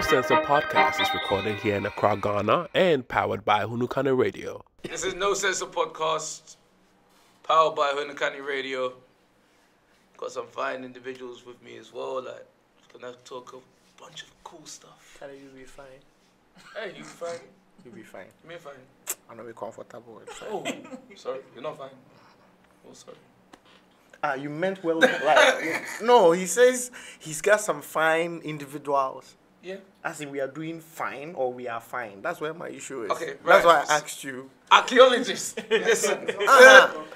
Censor Podcast is recorded here in Accra, Ghana, and powered by Hunukane Radio. This is No Censor Podcast, powered by Hunukane Radio. Got some fine individuals with me as well, like, gonna talk a bunch of cool stuff. Khae, you be fine. Hey, you fine? You be fine. Me fine. I know we're comfortable with fine. Oh, sorry, you're not fine. Oh, sorry. You meant well, like, no, he says he's got some fine individuals. Yeah. As in we are doing fine or we are fine. That's where my issue is. Okay, right. That's why I asked you. Archaeologists, listen.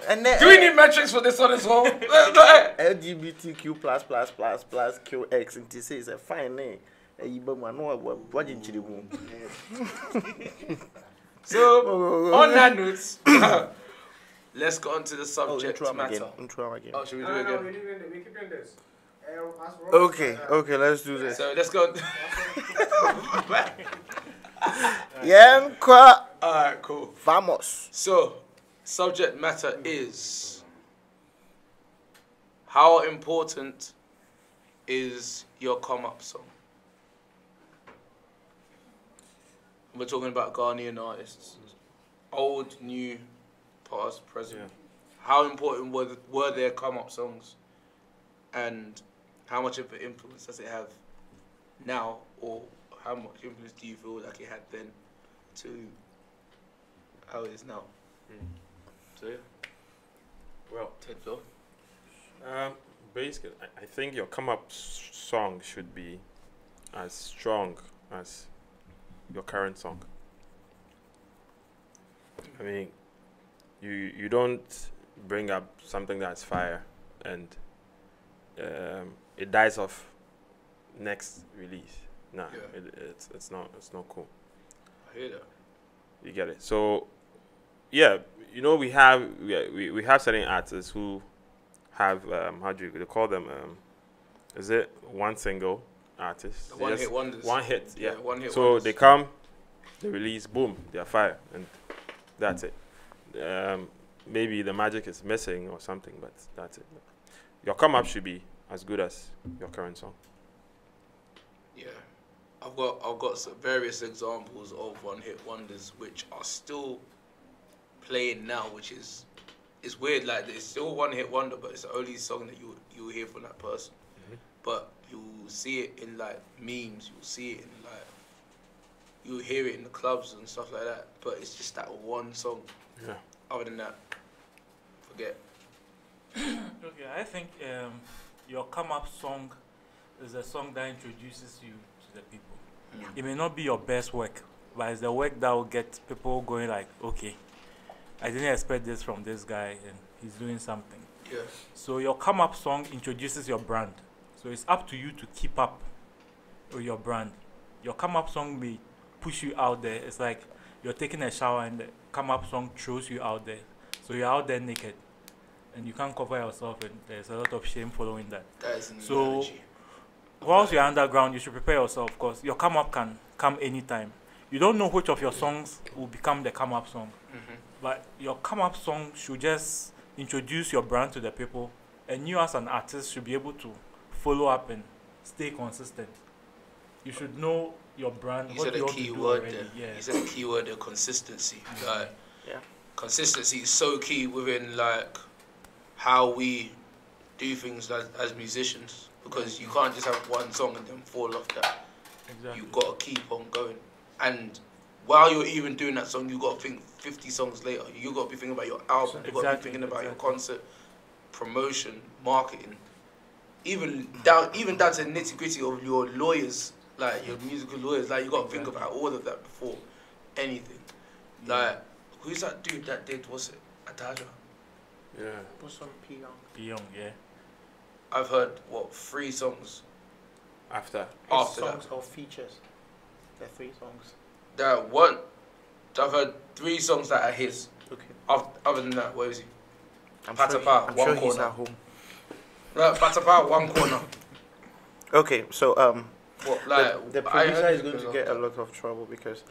And then, Do we need metrics for this one as well? LGBTQ plus QX and this is a fine name. So, on that note, let's go on to the subject matter. Intro again. Oh, should we do it again? We keep this. Okay, let's do this. So, let's go. Yeah, Alright, cool. Vamos. So, subject matter is, how important is your come-up song? We're talking about Ghanaian artists. Old, new, past, present. Yeah. How important were their come-up songs? And how much of an influence does it have now? Or how much influence do you feel like it had then to how it is now? So yeah. Well, Ted, go. basically, I think your come-up song should be as strong as your current song. I mean, you don't bring up something that's fire and it dies off next release. Nah, Yeah. it's not cool. I hear that. You get it. So, yeah, you know, we have certain artists who have they call them is it one single artist? The one hit wonders. One hit, yeah. One hit so wonders. they come, they release, boom, they're fire, and that's it. Maybe the magic is missing or something, but that's it. Your come up should be as good as your current song. Yeah, I've got some various examples of one hit wonders which are still playing now, which is weird. Like, it's still one hit wonder, but it's the only song that you hear from that person. Mm-hmm. But you see it in like memes, you'll see it in like you'll hear it in the clubs and stuff like that. But it's just that one song. Yeah. Other than that, forget. Okay, I think your come-up song is a song that introduces you to the people. It may not be your best work, but it's the work that will get people going like, okay, I didn't expect this from this guy and he's doing something. Yeah. So your come-up song introduces your brand. So it's up to you to keep up with your brand. Your come-up song may push you out there. It's like you're taking a shower and the come-up song throws you out there. So you're out there naked and you can't cover yourself, and there's a lot of shame following that. That is an So analogy. whilst you're underground, you should prepare yourself, because your come-up can come anytime. You don't know which of your songs will become the come-up song. Mm-hmm. But your come-up song should just introduce your brand to the people, and you as an artist should be able to follow up and stay consistent. You should know your brand. You what said you a want to key do word already. there. Yeah. You said a key word there, consistency. Like, Yeah. consistency is so key within like how we do things as musicians, because you can't just have one song and then fall off that. Exactly. You got to keep on going. And while you're even doing that song, you got to think 50 songs later. You got to be thinking about your album. You got to be Exactly, thinking about your exactly. concert, promotion, marketing, even down to the nitty gritty of your lawyers, like your musical lawyers. Like, you got to think about all of that before anything. Like, who's that dude that did? What's it? Ataa? Yeah. Bosom, PYoung, yeah. I've heard 3 songs After. after songs that. or features. The 3 songs. I've heard 3 songs that are his. Okay. Other than that, where is he? I'm Patapaa, I'm one sure he's corner. at home. Patapaa, one corner. Okay, so What, like, the I producer heard is going it to was get a lot of trouble because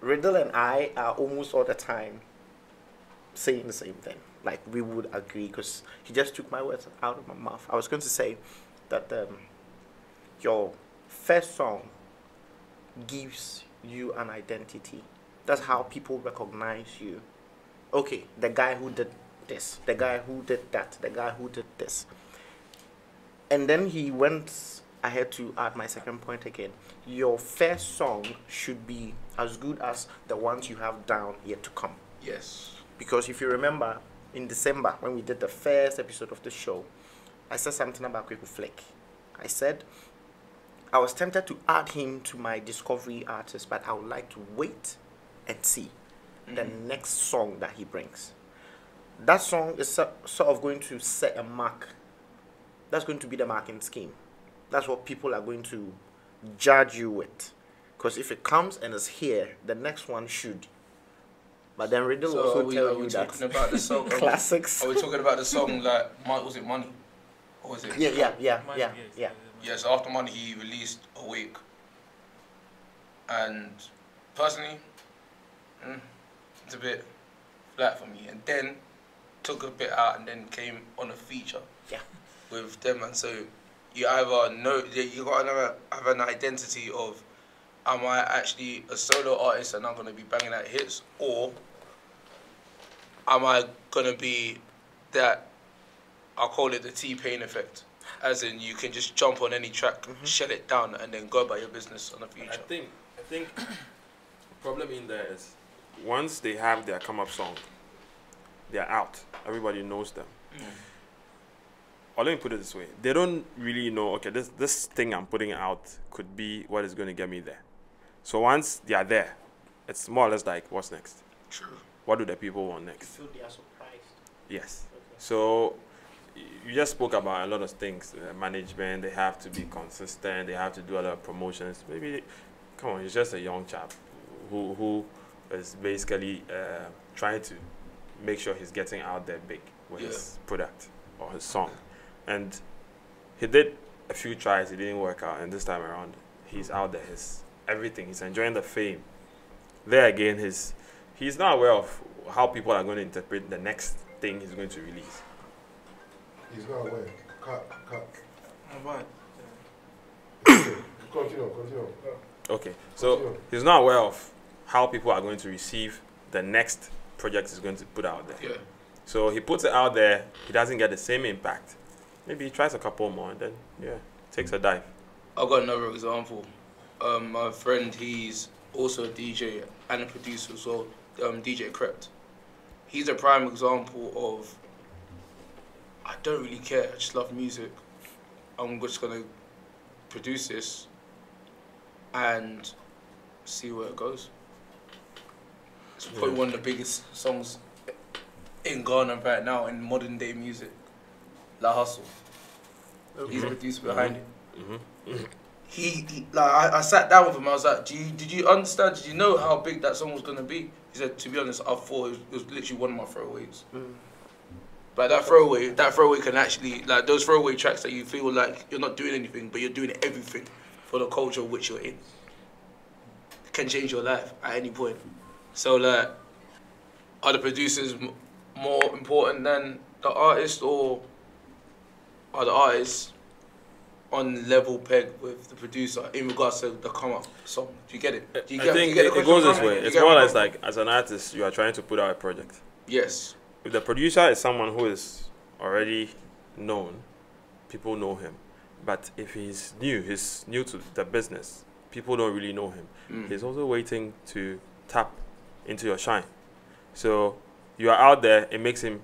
Riddle and I are almost all the time saying the same thing. Like, we would agree, because he just took my words out of my mouth. I was going to say that your first song gives you an identity. That's how people recognize you. Okay, the guy who did this, the guy who did that, the guy who did this. And then he went ahead to add my second point again. Your first song should be as good as the ones you have down yet to come. Yes. Because if you remember, in December, when we did the first episode of the show, I said something about Kweku Flick. I said I was tempted to add him to my discovery artist, but I would like to wait and see the next song that he brings. That song is sort of going to set a mark. That's going to be the marking scheme. That's what people are going to judge you with. Because if it comes and is here, the next one should. But then Riddle also tell you that. Talking about the song, classics. Are we talking about the song like, was it Money? Or was it? Yeah. Yes, after Money he released Awake. And personally, it's a bit flat for me. And then took a bit out and then came on a feature with them. And so you either know, you got to have an identity of, am I actually a solo artist and I'm going to be banging out hits, or am I going to be that, I'll call it the T-Pain effect, as in you can just jump on any track, shut it down, and then go about your business on the future. I think the problem in there is once they have their come-up song, they're out. Everybody knows them. Or let me put it this way. They don't really know, okay, this thing I'm putting out could be what is going to get me there. So once they are there, it's more or less like, what's next? True. What do the people want next? So they are surprised. Yes. Okay. So you just spoke about a lot of things. Management, they have to be consistent. They have to do a lot of promotions. Maybe, come on, he's just a young chap who is basically trying to make sure he's getting out there big with his product or his song. And he did a few tries. It didn't work out. And this time around, he's out there. He's everything. He's enjoying the fame. There again, he's not aware of how people are going to interpret the next thing he's going to release. He's not aware. Cut. What? Continue. Okay, so he's not aware of how people are going to receive the next project he's going to put out there. Yeah. So he puts it out there. He doesn't get the same impact. Maybe he tries a couple more and then, takes a dive. I've got another example. My friend, he's also a DJ and a producer as well, DJ Crept. He's a prime example of, I don't really care, I just love music. I'm just going to produce this and see where it goes. It's probably one of the biggest songs in Ghana right now in modern day music. La Hustle. He's the producer behind it. He I sat down with him. I was like, did you understand? Did you know how big that song was gonna be? He said, to be honest, I thought it was literally one of my throwaways. But that throwaway can actually, like those throwaway tracks that you feel like you're not doing anything, but you're doing everything for the culture which you're in, can change your life at any point. So like, are the producers more important than the artist, or are the artists on level peg with the producer in regards to the come-up song? Do you get it? I think it goes this way. It's more or less like, as an artist, you are trying to put out a project. Yes. If the producer is someone who is already known, people know him. But if he's new to the business, people don't really know him. He's also waiting to tap into your shine. So you are out there, it makes him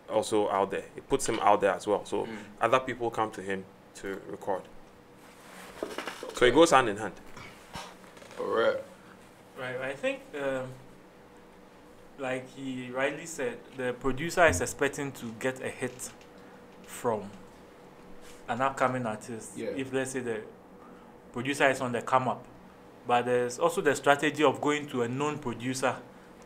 also out there. It puts him out there as well. So other people come to him to record. So it goes hand in hand. Alright. Right, I think, like he rightly said, the producer is expecting to get a hit from an upcoming artist. Yeah. If, let's say, the producer is on the come up. But there's also the strategy of going to a known producer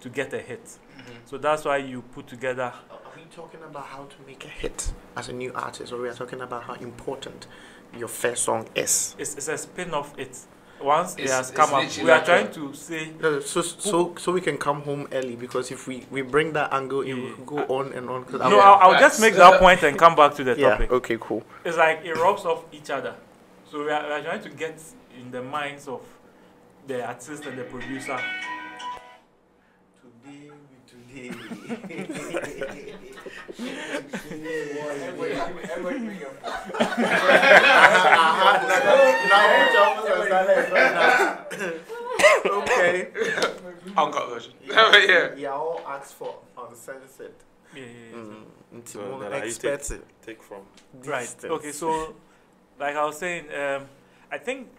to get a hit. So that's why you put together. Are we talking about how to make a hit as a new artist, or we are talking about how important your first song is? It's a spin off it. Once it has It's come up, literally we are like trying to say. No, so we can come home early, because if we bring that angle, it will go on and on. No, I'll just make that point and come back to the topic. Okay, cool. It's like it rubs off each other. So we are trying to get in the minds of the artist and the producer. Today. Okay. Uncut version. Yeah. Yeah, all asked for uncensored. Yeah. So then I take from. Right. Distance. Okay, so like I was saying, I think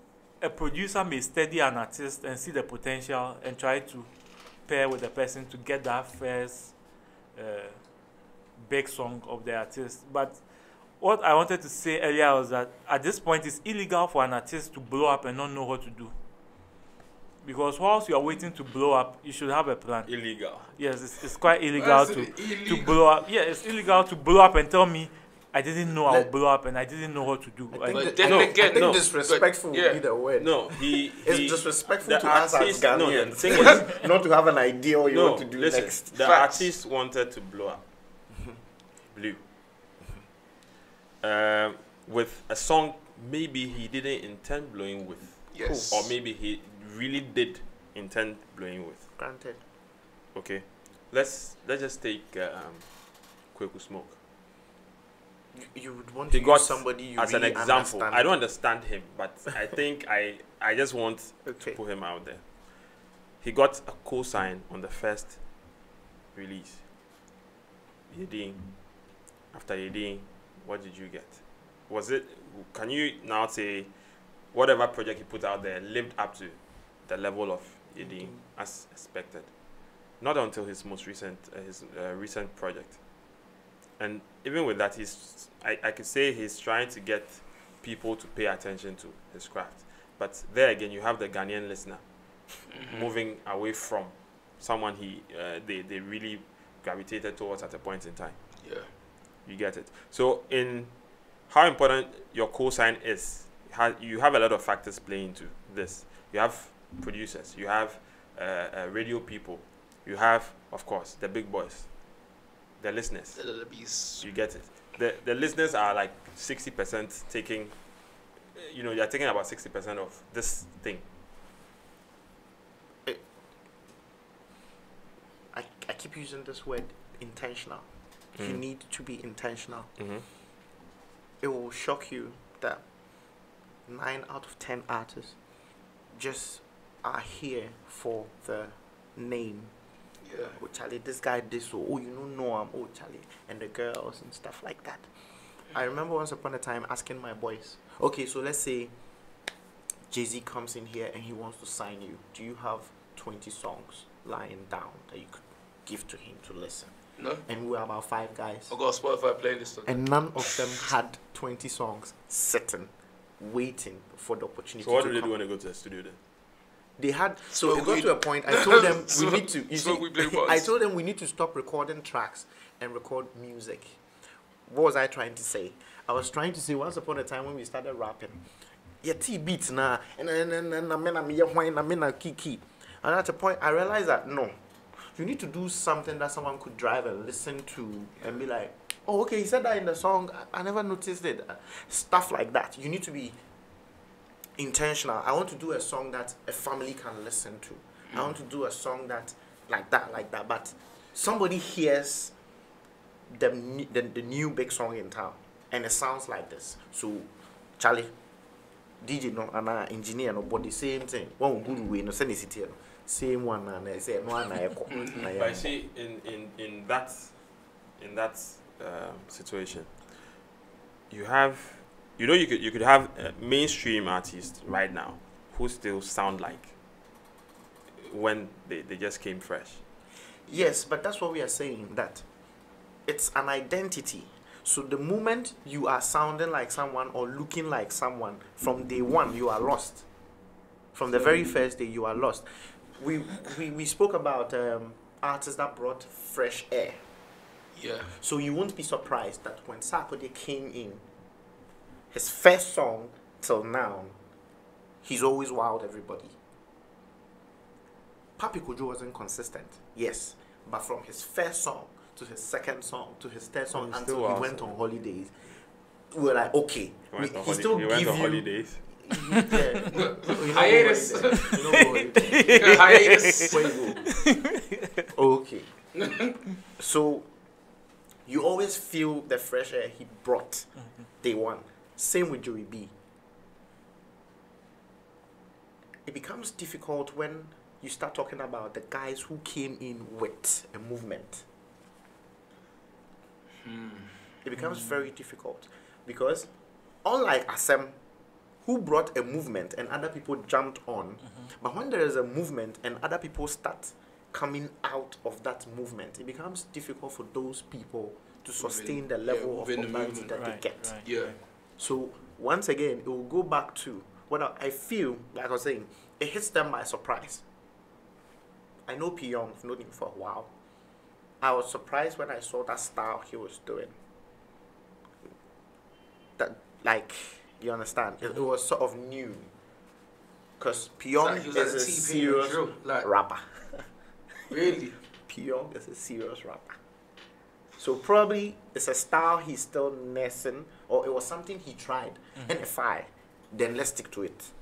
a producer may study an artist and see the potential and try to pair with the person to get that first big song of the artist. But what I wanted to say earlier was that at this point it's illegal for an artist to blow up and not know what to do. Because whilst you are waiting to blow up, you should have a plan. Illegal. Yes, it's quite illegal to blow up. Yeah, it's illegal to blow up and tell me I didn't know I would blow up and I didn't know what to do. I think No, disrespectful would be the word. No, It's disrespectful the to us as artist- no, the Ghanaians thing is- not to have an idea what you want to do listen, next. the Facts. artist wanted to blow up. Blew. With a song maybe he didn't intend blowing with. Yes. Or maybe he really did intend blowing with. Granted. Okay. Let's just take Kweku Smoke. You would want He to got use somebody you as really an example. understand. I don't understand him, but I think I just want Okay. to put him out there. He got a co-sign on the first release. Yedin. After Yedin, what did you get? Can you now say whatever project he put out there lived up to the level of Yedin as expected? Not until his most recent recent project. And even with that, I could say he's trying to get people to pay attention to his craft. But there again, you have the Ghanaian listener moving away from someone they really gravitated towards at a point in time. Yeah. You get it. So in how important your co-sign is, you have a lot of factors playing into this. You have producers, you have radio people, you have, of course, the big boys, the listeners. The beast. You get it. The listeners are like 60% taking, you're taking about 60% of this thing. I keep using this word intentional. You need to be intentional. Mm-hmm. It will shock you that 9 out of 10 artists just are here for the name. Yeah. Oh, Charlie, this guy did so. Oh, you don't know him. Oh, Charlie. And the girls and stuff like that. I remember once upon a time asking my boys, okay, so let's say Jay-Z comes in here and he wants to sign you. Do you have 20 songs lying down that you could give to him to listen? No. And we were about 5 guys. I got a Spotify playlist on And none of them had 20 songs sitting, waiting for the opportunity So what to do they come. do when they go to the studio then? They had Smoke it got weed. to a point. I told them we need to. You Smoke see, weed, play bars. I told them we need to stop recording tracks and record music. What was I trying to say? I was trying to say once upon a time when we started rapping, yeah, T beats na and kiki. And at a point I realized that no, you need to do something that someone could drive and listen to and be like, oh, okay, he said that in the song. I never noticed it. Stuff like that. You need to be intentional. I want to do a song that a family can listen to. I want to do a song that like that. But somebody hears the new big song in town and it sounds like this. So Charlie, DJ no and engineer no body same thing. One good way no send it here. Same one and I say no one But I see in that situation, you have. You could have mainstream artists right now who still sound like when they just came fresh. Yes, but that's what we are saying, that it's an identity. So the moment you are sounding like someone or looking like someone, from day one you are lost. From the very first day you are lost. We spoke about artists that brought fresh air. Yeah. So you won't be surprised that when Sarkodie came in, his first song till now, he's always wowed everybody. Papi Kojo wasn't consistent, yes, but from his first song to his second song to his third song until he went on holidays, we were like, okay, he still He went give on you. holidays. Yeah. Hiatus. You know what? Hiatus. Where you go? Okay. So you always feel the fresh air he brought day one. Same with Joey B. It becomes difficult when you start talking about the guys who came in with a movement. It becomes very difficult because unlike Asem, who brought a movement and other people jumped on, but when there is a movement and other people start coming out of that movement, it becomes difficult for those people to sustain the level of popularity that they get. So once again, it will go back to what I feel, like I was saying, it hits them by surprise. I know PYoung, I've known him for a while. I was surprised when I saw that style he was doing. That, like, you understand? It was sort of new. Because PYoung is a serious rapper. Really? PYoung is a serious rapper. So probably it's a style he's still nursing, or it was something he tried. And if then let's stick to it.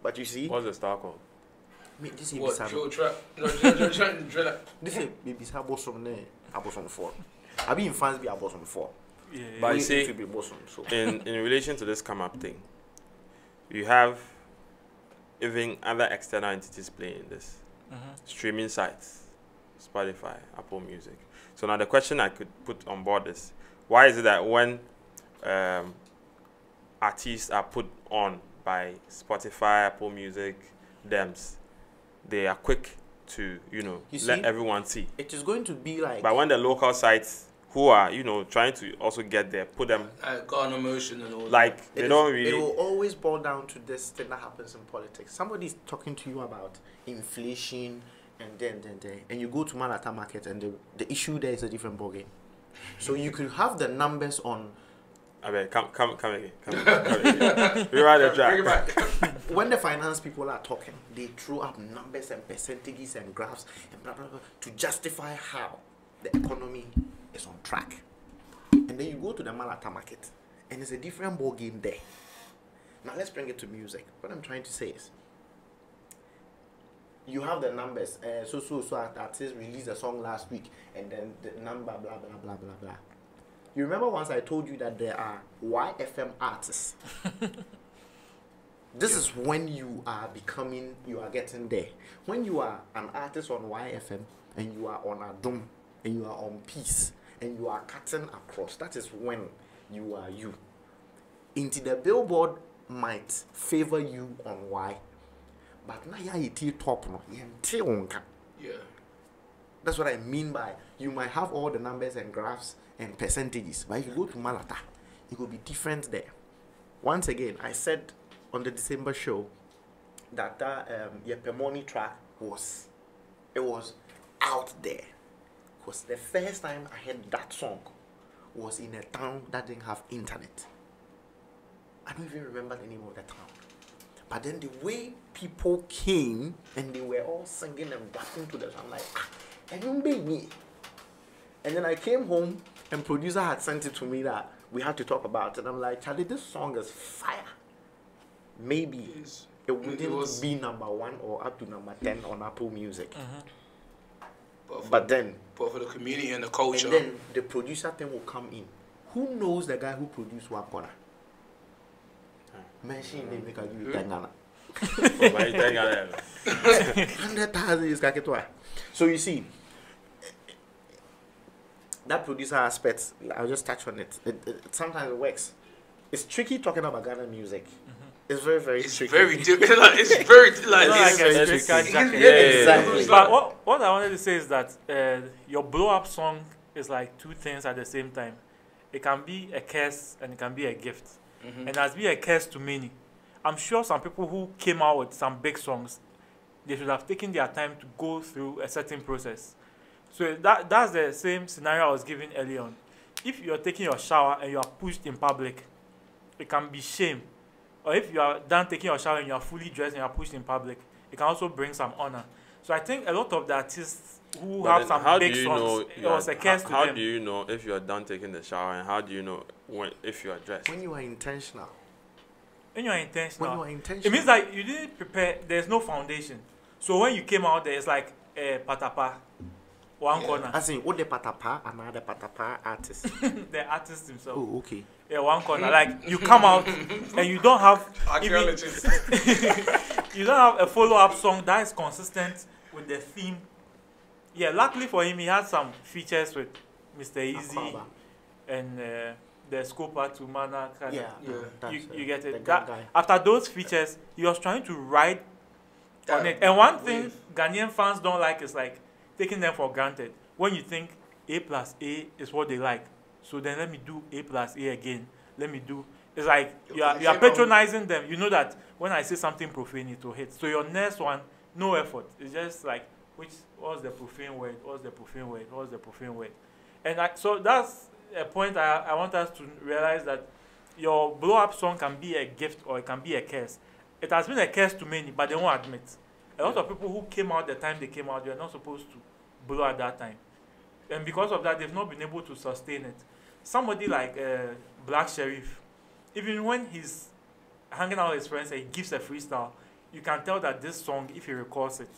But you see, What's the style called? this is What? Ibiza. Drill trap? No, drill. This is Ibiza Bosom ne Bosom 4. I be in fans be Bosom 4. But you see, Be Bosom, so. in relation to this come up thing, you have even other external entities playing this. Streaming sites, Spotify, Apple Music. So now the question I could put on board is, why is it that when artists are put on by Spotify, Apple Music, DEMS, they are quick to, let everyone see. It is going to be like. But when the local sites who are, trying to also get there, put them Got an emotion and all like they don't really. It will always boil down to this thing that happens in politics. Somebody's talking to you about inflation, and then, and you go to Malata market, and the issue there is a different ballgame. So you could have the numbers on. I mean, come again. Rewrite the track. Bring it back. When the finance people are talking, they throw up numbers and percentages and graphs and blah blah blah to justify how the economy is on track. And then you go to the Malata market, and it's a different ball game there. Now let's bring it to music. What I'm trying to say is, you have the numbers. So artist released a song last week, and then the number blah blah blah blah blah. You remember once I told you that there are YFM artists. This is when you are getting there. When you are an artist on YFM, and you are on Adom, and you are on Peace, and you are cutting across, that is when you are you. Into the Billboard might favor you on Y, but now you top no. Yeah. That's what I mean by you might have all the numbers and graphs and percentages, but if you go to Malata, it will be different there. Once again, I said on the December show that Yepemoni track was out there. Because the first time I heard that song was in a town that didn't have internet. I don't even remember the name of the town. But then the way people came and they were all singing and dancing to the song, I'm like, and you made me. And then I came home and producer had sent it to me that we had to talk about it. I'm like, Charlie, this song is fire. Maybe it wouldn't be number 1 or up to number 10 on Apple Music. But for the community and the culture. And then the producer thing will come in. Who knows the guy who produced Wapona? Mention name make a give you 100,000 is kaketwa. So you see, that producer aspect, I'll just touch on it. It sometimes it works. It's tricky talking about Ghana music. It's very, very tricky. It's very exactly. But what I wanted to say is that your blow-up song is like two things at the same time. It can be a curse and it can be a gift. And it has been a curse to many. I'm sure some people who came out with some big songs, they should have taken their time to go through a certain process. So that's the same scenario I was giving earlier on. If you're taking your shower and you are pushed in public, it can be shame. Or if you are done taking your shower and you are fully dressed and you are pushed in public, it can also bring some honor. So I think a lot of the artists who have some big songs, it was a curse to them. How do you know if you are done taking the shower, and how do you know if you are dressed? When you are intentional. When you're intentional, When you are intentional. it means that you didn't prepare. There's no foundation. So when you came out there, it's like Patapaa, one corner. As in, what the Patapaa, another Patapaa artist. The artist himself. Oh, okay. Yeah, one corner. Like you come out and you don't have even, Archaeologist. you don't have a follow-up song that is consistent with the theme. Yeah, luckily for him, he had some features with Mr. Easy Akbaba. and the Scopa to Mana. Yeah. That's, You get the it. guy. That, after those features, he was trying to ride on it. And one thing Ghanaian fans don't like is like taking them for granted. When you think A plus A is what they like, so then let me do A plus A again. Let me do. It's like you are patronizing them. You know that when I say something profane, it will hit. So your next one, no effort. It's just like what's the profane word? What's the profane word? What's the profane word? And so that's a point I want us to realize that your blow up song can be a gift or it can be a curse. It has been a curse to many, but they won't admit. A lot of people who came out the time they came out, they are not supposed to blow at that time. And because of that, they've not been able to sustain it. Somebody like Black Sheriff, even when he's hanging out with his friends and he gives a freestyle, you can tell that this song, if he records it,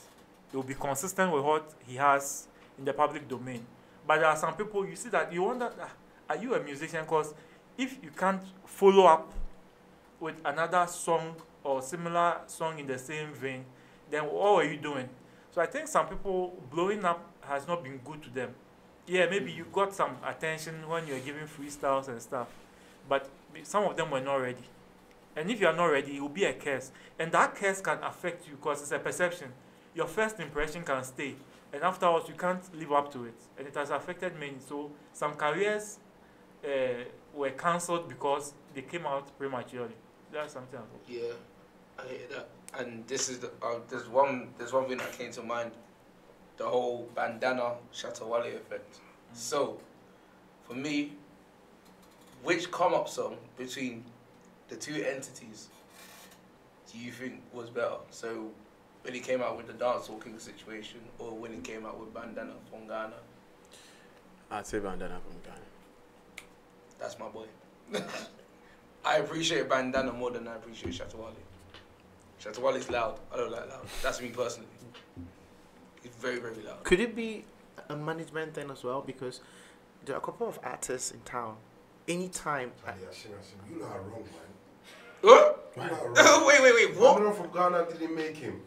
it will be consistent with what he has in the public domain. But there are some people, you see that you wonder, are you a musician? Because if you can't follow up with another song or similar song in the same vein, then what were you doing? So I think some people blowing up has not been good to them. Yeah, maybe you got some attention when you're giving freestyles and stuff, but some of them were not ready. And if you are not ready, it will be a curse. And that curse can affect you because it's a perception. Your first impression can stay, and afterwards you can't live up to it. And it has affected many. So some careers were cancelled because they came out prematurely. That's something else. Yeah, I hear that. And this is there's one thing that came to mind, the whole bandana Shatta Wale effect. So, for me, which come-up song between the two entities do you think was better? So, when he came out with the dance talking situation, or when he came out with bandana from Ghana? I'd say bandana from Ghana. That's my boy. I appreciate bandana more than I appreciate Shatta Wale. Shatta Wale's loud. I don't like loud. That's me personally. He's very, very loud. Could it be a management thing as well? Because there are a couple of artists in town. Anytime. You know how wrong, man. What? You know how wrong. Wait. What? Bandana from Ghana didn't make him.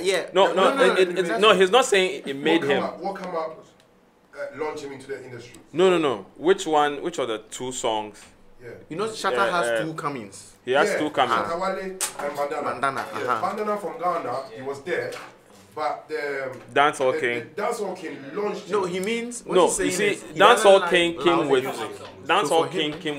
Yeah. No, he's not saying it made him. What come up launch him into the industry? No. Which of the two songs? Yeah. You know, Shatta has two comings. He has two comings. Shatta Wale and Bandana. Yeah. Bandana from Ghana, he was there. But the Dancehall King. The Dancehall King launched. No, he means. What No, he's you saying see, is he Dancehall doesn't King like came loud with music. Dancehall King came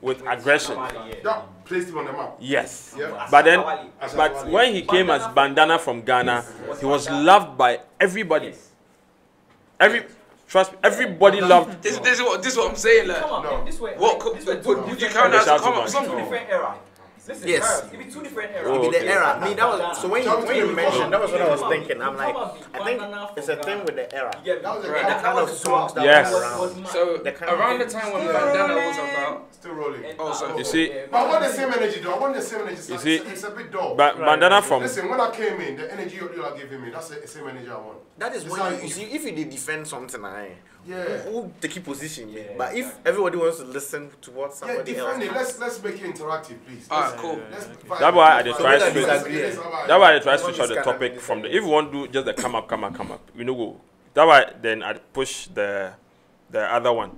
with aggression. That placed him on the map. Yes. Yeah. But when he came as Bandana from Ghana, he was loved by everybody. Trust me, everybody loved. This is what I'm saying. Like, Come on, this way. would you count that as a come-up song? Different era. Listen, Yes. It be two different eras. It'd be the Okay. era. I mean, that was so when you mentioned that was what I was thinking. I'm like, I think it's a thing with the era. Yeah, That was a The kind of songs that Yes. were around. So, The kind of- around the time when bandana was about, Still rolling. Oh, so You see, But I want the same energy, though. I want the same energy. You see, it's a bit dull. Bandana from Listen, when I came in, the energy you are giving me, that's the same energy I want. That is It's when like you see if you did defend something, Yeah. who take a position. Yeah. But if everybody wants to listen to what Yeah, somebody defend it. else, Let's make it interactive, please. alright, cool. Let's That's why I So try we to can disagree. That's why I try to switch out the Everyone is topic kinda from the. If you want to do just the come up. We no go. That's why then I push the other one.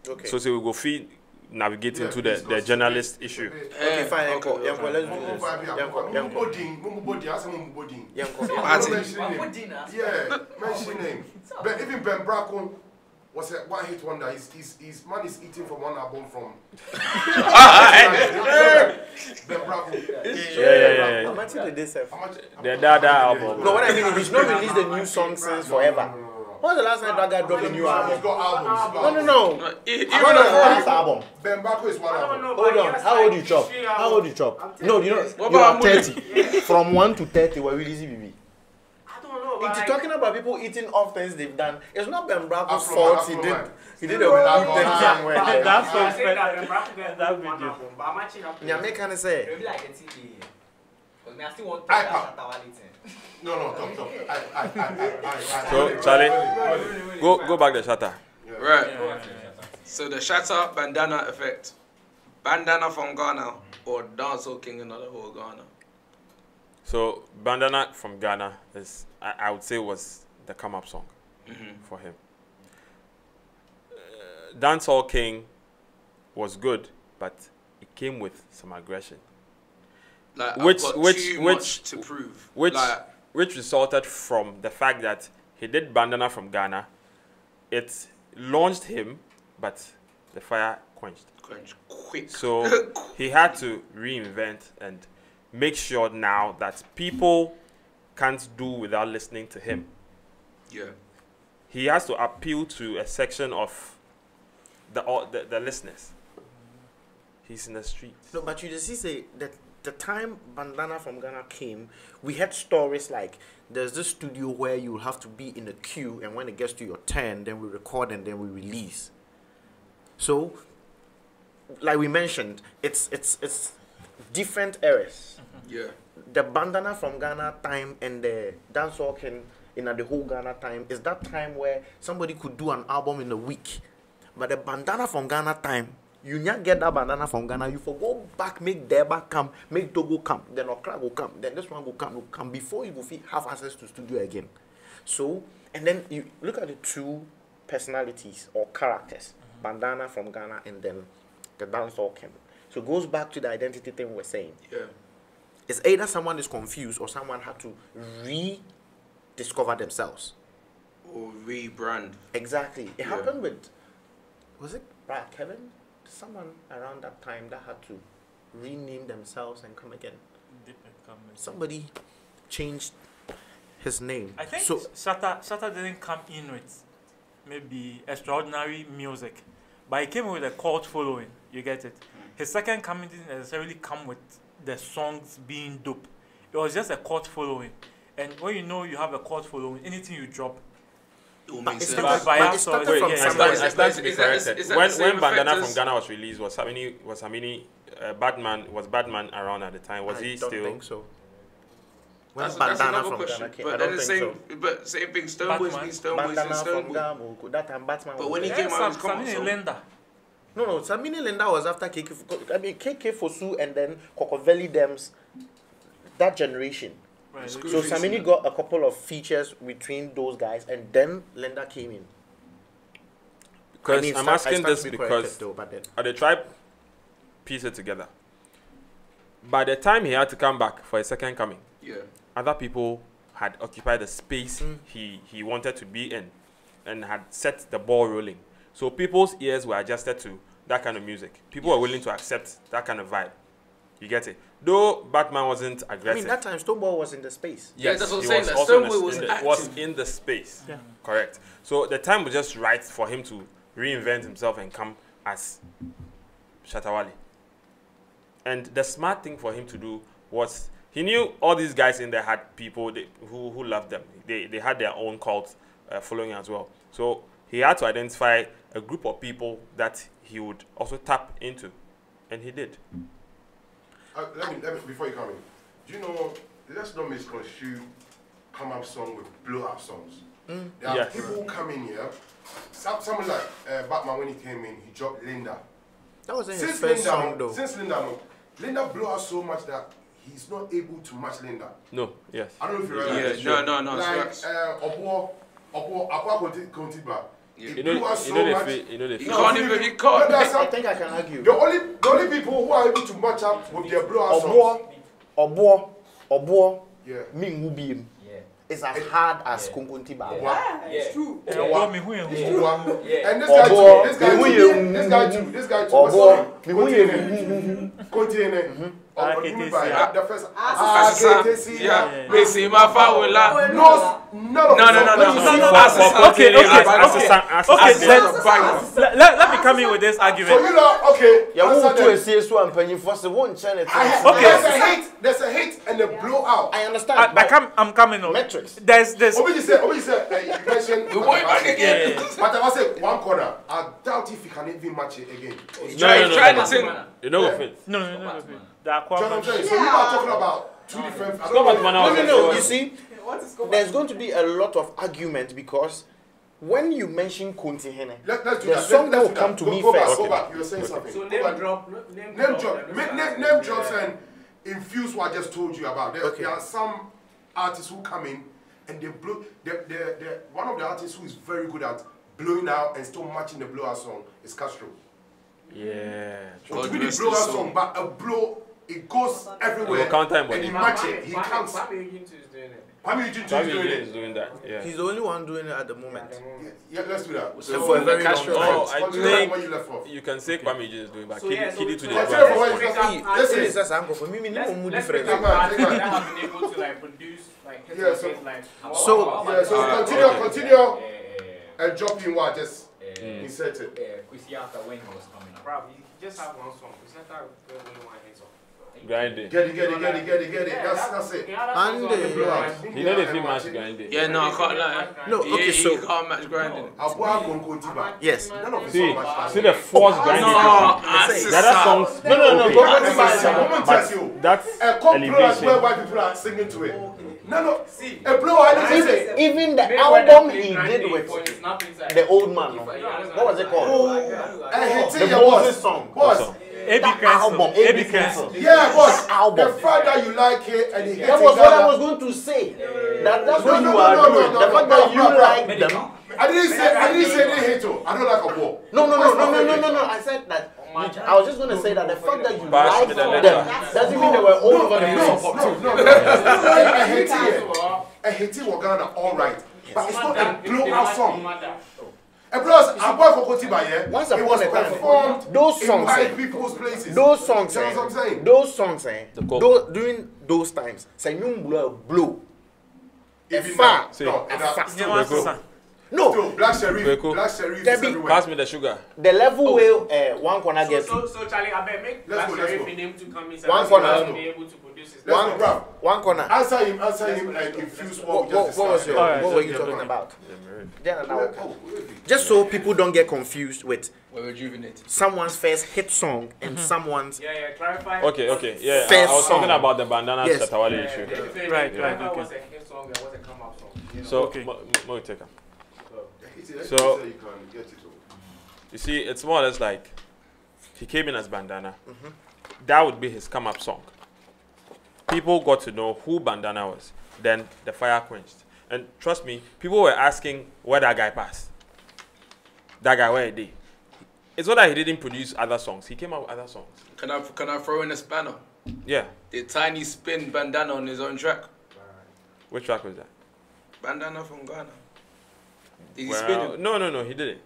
okay. So we go feed navigate Yeah, into please, the because journalist it's- issue. Okay, fine. Yanko, let's do this. Yeah, mention name. But even Ben Braco was a one hit wonder. His man is eating from one album from Ben Braco. Yeah. How much did they sell? The Dada album. No, what I mean is he's not released a new song since forever. When was the last time that guy dropped a new He's album? got albums. No. Even When was the last album? Ben Braco is one album. Hold on. How old you chop? How old you chop? No, you know, What you are about 30. From 1 to 30, we're releasing BB. I don't know, Into talking about people eating off things they've done, it's not Ben Braco's Afro fault. man, He did a good thing somewhere. That's so I say that special. the rap guy That do one video. album, but I'm actually happy. Yeah, me kind of say. Maybe like the TV. Because me I still want to I that pop. Shatta Wale thing. No, talk. So, Charlie, go back the Shatta. Right. So the Shatta bandana effect. Bandana from Ghana or Dancehall King in the whole Ghana. So, Bandana from Ghana is, I would say, was the come-up song for him. Dancehall King was good, but it came with some aggression, Like Which- I've got which- too which- much to prove. which like, which resulted from the fact that he did Bandana from Ghana. It launched him, but the fire quenched. quick. So he had to reinvent and make sure now that people can't do without listening to him. Yeah. He has to appeal to a section of the listeners. He's in the streets. No, but you just see, say that the time Bandana from Ghana came, we had stories like there's this studio where you have to be in a queue, and when it gets to your turn, then we record and then we release. So, like we mentioned, it's different eras. Yeah. The Bandana from Ghana time and the Dancehall King in the whole Ghana time is that time where somebody could do an album in a week. But the Bandana from Ghana time, you not get that Bandana from Ghana, you for go back, make Deba come, make Togo come, then Okra go come, then this one go come before you go have access to studio again. So, and then you look at the two personalities or characters, Bandana from Ghana and then the Dancehall King. So it goes back to the identity thing we're saying. Yeah. It's either someone is confused or someone had to rediscover themselves. Or rebrand. Exactly. It Yeah. happened with, was it Brad Kevin? Someone around that time that had to rename themselves and come again. Somebody changed his name. I think so. Shatta didn't come in with maybe extraordinary music, but he came with a cult following. You get it? His second coming didn't necessarily come with the songs being dope. It was just a cult following. And when you know you have a cult following, anything you drop, It will But make it's sense. the- by but it us, started or- from yeah, somewhere. I stand to be Is that- corrected. is that the same When Bandana effect from as- Ghana was released, was Batman around at the time? Was I he don't still? think so. When That's Bandana another from question. Ghana came, But I then don't the think same, so. but same thing. Stoneboys Batman. mean Stoneboys and Bandana from Stoneboy. Ghana, that time Batman. But was when he there. came out, his comment, Samini so- Lenda. No, Samini Linda was after KK. I mean, KK Fosu and then Kokovelli Dems. That generation. Right. It's So good. Samini got a couple of features between those guys, and then Linda came in. Because I mean, I'm I asking stand this to be because corrected though, but then the tribe piece it together. By the time he had to come back for a second coming, Yeah. other people had occupied the space he wanted to be in and had set the ball rolling. So people's ears were adjusted to that kind of music. People were willing to accept that kind of vibe. You get it? Though Batman wasn't I aggressive. mean that time Stoneball was in the space. Yeah, that's what I'm he saying. was That also in the- Stoneboy was in the- active. was in the space. Yeah. Correct. So the time was just right for him to reinvent himself and come as Shatta Wale. And the smart thing for him to do was he knew all these guys in there had people who loved them. They had their own cult following as well. So he had to identify a group of people that he would also tap into, and he did. Let me, before you come in, do you know, let's not misconstrue come up song with blow up songs. There are Yes. people who come in here, someone like Batman when he came in, he dropped Linda. That wasn't his Since first Linda, song though. Linda blew out so much that he's not able to match Linda. No, yes. I don't know if you Yeah, realize. no. Like Facts. Akwa Kontiba. Yeah. He You blew know, out so much. you know the You feel. can't even. You No, can't. that's I not- think I can argue. the only people who are able to match up with their blowout songs. Obo, Yeah. Mingubim. Yeah. It's as hard as Kunkuntiba. Wow. It's Wow. Yeah. And this Obo, guy too. What's his name? Container. what do you mean by KTC, that? The first. KTC. Yeah. Me see my foul. No, none of No. Okay. Let me come in with this So argument. you know, okay. Yeah, answer who to them. a CS1 and penny first one channel. Okay. There's a hit and a blowout. I understand. I'm coming on. Metrics. There's Obi said, you mentioned. We going back again. But I said one corner. I doubt if he can even match it again. Try the thing. You know what fit? No. The Do you know what I'm Aquaman. saying? So you are talking about two different. I don't Go back know. to Mana. No. You see, there's going to be a lot of argument because when you mention Kunti Hene, Let's do the that. song that will Let's do come to me Go back, first. Go back. You were saying something. So Go name back. drop. Name drops and infuse what I just told you about. There are some artists who come in and they blow. One of the artists who is very good at blowing out and still matching the blowout song is Castro. Yeah. So to be the blowout song, but a blow, it goes everywhere. Count time, and he match it. He counts. Kuami Eugene too is doing is it. doing that. Yeah. he's the only one doing it at the moment. Yeah, let's do that. And for a very long Castro. time. Oh, I Continue from think where you left off. you can say Kuami Eugene is doing, but So, yeah, KiDi so- to the so- Continue from where you Let's left pick off. up- Listen, Listen. it's just uncle for me. Let's different. pick up artists that have been able to like produce like hit Yeah, so- like. So- Yeah, so continue and drop in what I just insert it. Kusiata when he was coming up. Probably he just have one song. It's not that when one hit song. grinding. Get it. That's it. And You know the film match grinding. Yeah, no, I can't lie. No, okay, You so can't match grinding. Adwoa Gonkontiba. yes. None of his See, songs match see that. the force grinding. No, The other songs. No. Go back to my woman tells you. That's A couple where elevation. white people are singing to it. No. A blow, I didn't say. Even the album he did with the old man, no? What was it called? The Moses song. Boss. AB album, Cancel. AB Cancel. Yeah, boss. Album. The fact that you like it and he hates That was what I was going to say. That's what you are doing. The fact that you like them. I didn't say they hate you. I don't like a ball. No. I said that. I was just going to say that the fact that you Pass like me the them letter. doesn't mean they were all over the place. No. A Haiti was Ghana, all right. But it's not a blowout song. And plus, Adwoa Gonkontiba, yeah, Once it was upon a time, performed those in songs, white people's places. Those songs, You know what I'm saying? those songs, coke. during those times, say you blow. Even far. now, no, and that- No, Still, Black Sheriff There is be- everywhere. Pass me the sugar. the level where one corner gets So Charlie, I bet make Let's Black go. Sheriff be named to come inside. One so corner. that he be able to produce his. Let's go, bruv. one corner. Answer him and infuse what we just What was discussed. your, Alright, what were you so- talking about? Yeah, now, Oh, really? just so people don't get confused with We're rejuvenated. someone's first hit song and someone's Yeah, clarify. Okay. Yeah, First I was talking song. about the bandana Yes. Shatta Wale issue. Right, Clarify okay. what's a hit song and what's a come up song. You know? So, Okay. Mo take her. So So- you can get it all. You see, it's more or less like he came in as Bandana. That would be his come up song. People got to know who Bandana was. Then the fire quenched. And trust me, people were asking where that guy passed. That guy, where he did. It's not that he didn't produce other songs. He came out with other songs. Can I throw in a spanner? Yeah. Did Tiny spin Bandana on his own track? Which track was that? Bandana from Ghana. Did he spin Well, it? no, he didn't.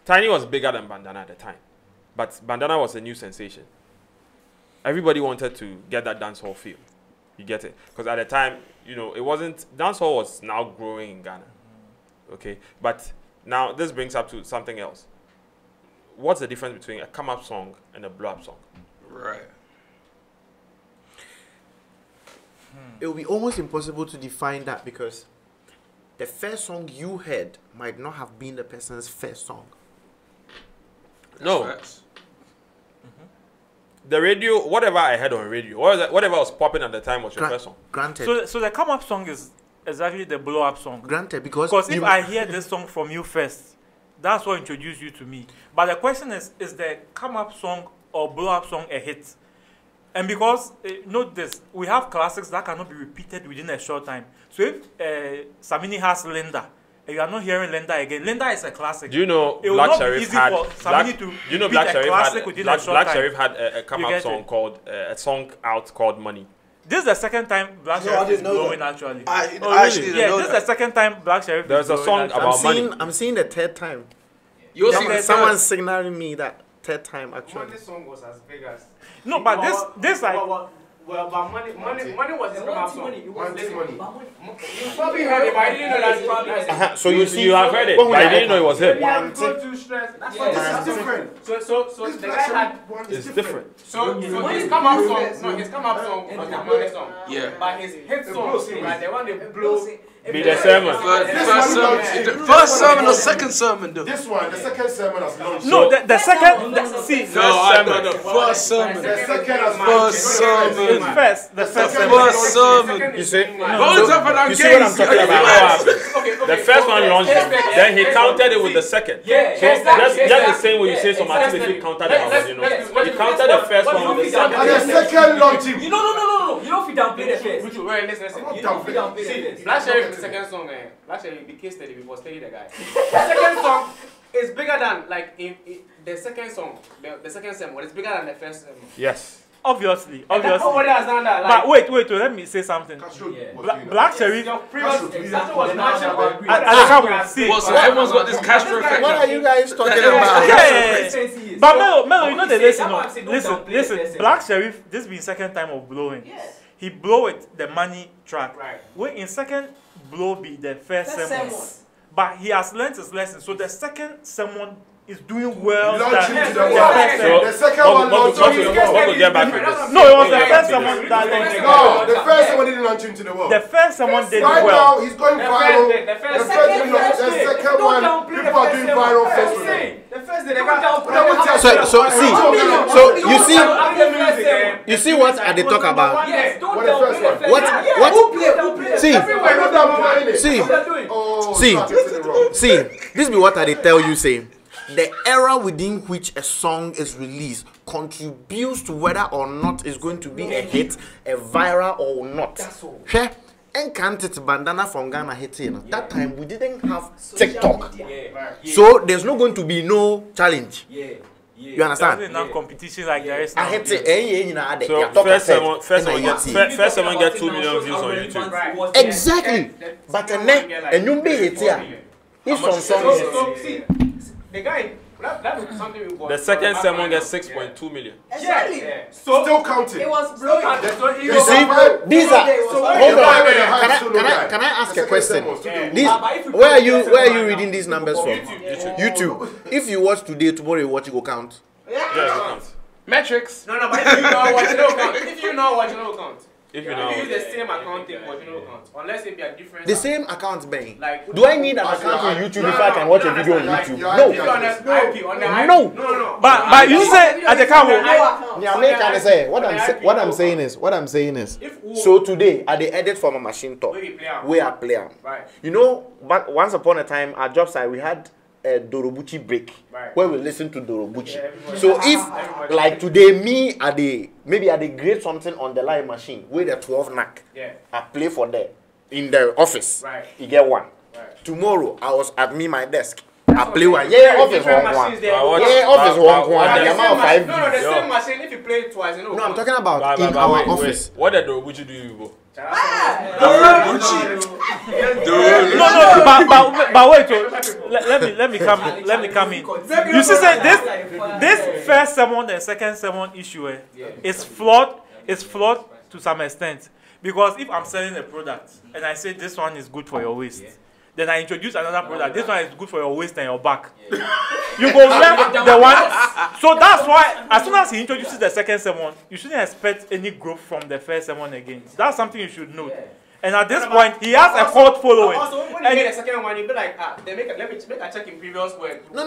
Tiny was bigger than Bandana at the time. But Bandana was a new sensation. Everybody wanted to get that dancehall feel. You get it? Because at the time, it wasn't... Dancehall was now growing in Ghana. Okay? But now this brings up to something else. What's the difference between a come-up song and a blow-up song? Right. it will be almost impossible to define that because the first song you heard might not have been the person's first song. No. Facts. The radio, whatever I heard on radio, whatever was popping at the time was your first song. Granted, So the come up song is exactly the blow up song. granted, because Because if you- I hear this song from you first, that's what introduced you to me. But the question is the come up song or blow up song a hit? And because, note this, we have classics that cannot be repeated within a short time. So if Samini has Linda, and you are not hearing Linda again, Linda is a classic. Do you know It will Black not be Sharif easy had for Samini to you know beat Black a Sharif classic had within Black, a short Black time. Sharif had a come You up get song it? called a song out called Money. This is the second time Black No, I Sharif is didn't know blowing that. actually. I Oh, actually really? didn't Yeah, know this is that. the second time Black Sharif There's is a blowing song actually. about I'm seeing the third time. You're seeing Someone's signaling me that third time actually. This song was as big as. No, but this like Well, but money was his come up song. Money. You probably heard it, but I didn't know that's probably. So you see, you have heard it, but I didn't know it was him. Yeah, go too stressed. That's why This is different. So This the guy had. It's different. So his come up song, no, his come up song was the money song. Yeah. But his hit song, right, the one they blow. Be the sermon. First sermon or second sermon, though? This one, the second sermon has launched. No, the second. See, No, I know the first sermon. The second has First sermon. it's first. The first. First sermon. you see, Hold up and you see what I'm talking about? The first one launched him, then he countered it with the second. Yeah, So that's the same way you say some artists if you counter them, you know. He counted the first one with the And second. the second launched him. No. You don't fit down play the first. Wait, listen. You don't fit down play the first. Black Sheriff, the second song, Black Sheriff, be case study before study the guy. The second song is bigger than, like, in the second song, the second sermon, it's bigger than the first sermon. Yes. Obviously. Nobody has done that. But wait, let me say something. Castro was doing that. Black Sheriff. Your previous Castro was matching. See, Well, so everyone's got this Castro effect. What are you guys talking about? yeah. But Melo, you know the listen. Listen. Listen. Black Sheriff, this be second time of blowing. Yes. He blow it the money track. Right. Wait, in second blow be the first sermon. But he has learned his lesson. So the second sermon is doing well. Launched him to the the world. first sermon. The second one launched him to the world. What will get back with this? No, it was the first sermon that launched him. No, the first one didn't launch him to the world. The first sermon did Right well. now, he's going The viral. first bit, the first The bit. second one, people are doing viral first with him. The first day they got down. So you see what are they talk about? Yes, don't What the first one? What see, I know that I'm playing it. see, Oh, See. I tested it wrong. see, this be what I they tell you say. The era within which a song is released contributes to whether or not it's going to be a hit, a viral or not. Sure. And can't it bandana from Ghana hitting? That time we didn't have TikTok. So there's not going to be no challenge. You There's understand? enough competition like there is I now. hit it. So first someone get 2 million views on YouTube. Exactly. But and you be hit here. If some songs. So see, the guy, that was something we got. The second sermon gets 6.2 million. Exactly. Still counting. It was blowing. You see, these are. Hold on. Can I ask a question? These, where are you reading these numbers from? YouTube. If you watch today, tomorrow you watch, it go count. Yeah, Metrics. No, but if you know what you know count. If you know what you know count. if You you know. use the same accounting, but you know count. Unless it be a different. The same account, Ben. Like, Do I need an account on YouTube if I can watch a video on YouTube? If you No. on the IP, on the IP. No. No. But you say at the camera. What I'm saying is, so today at the edit from a machine top, we are playing. Right. You know, back once upon a time at job site we had a Dorobuchi break where we listen to Dorobuchi. So if like today me maybe I grade something on the live machine with a 12 knack, I play for them in the office. Right. You get one. Right. Tomorrow I was at my desk. I play one. Yeah, office one. Yeah, office one. The amount of 5 No, the same machine. If you play it twice, you know. No, I'm talking about in our office. What did Dorobuchi do you go? No, but wait. So, let me come in. You see, say this first sermon and second sermon issue is flawed. It's flawed to some extent because if I'm selling a product and I say this one is good for your waist, then I introduce another product. This one is good for your waist and your back. You go left the one. So that's why, as soon as he introduces the second sermon, you shouldn't expect any growth from the first sermon again. That's something you should know. And at this point, he has a cult following. Also, when you get the second one, you be like, let me make a check in previous work. No.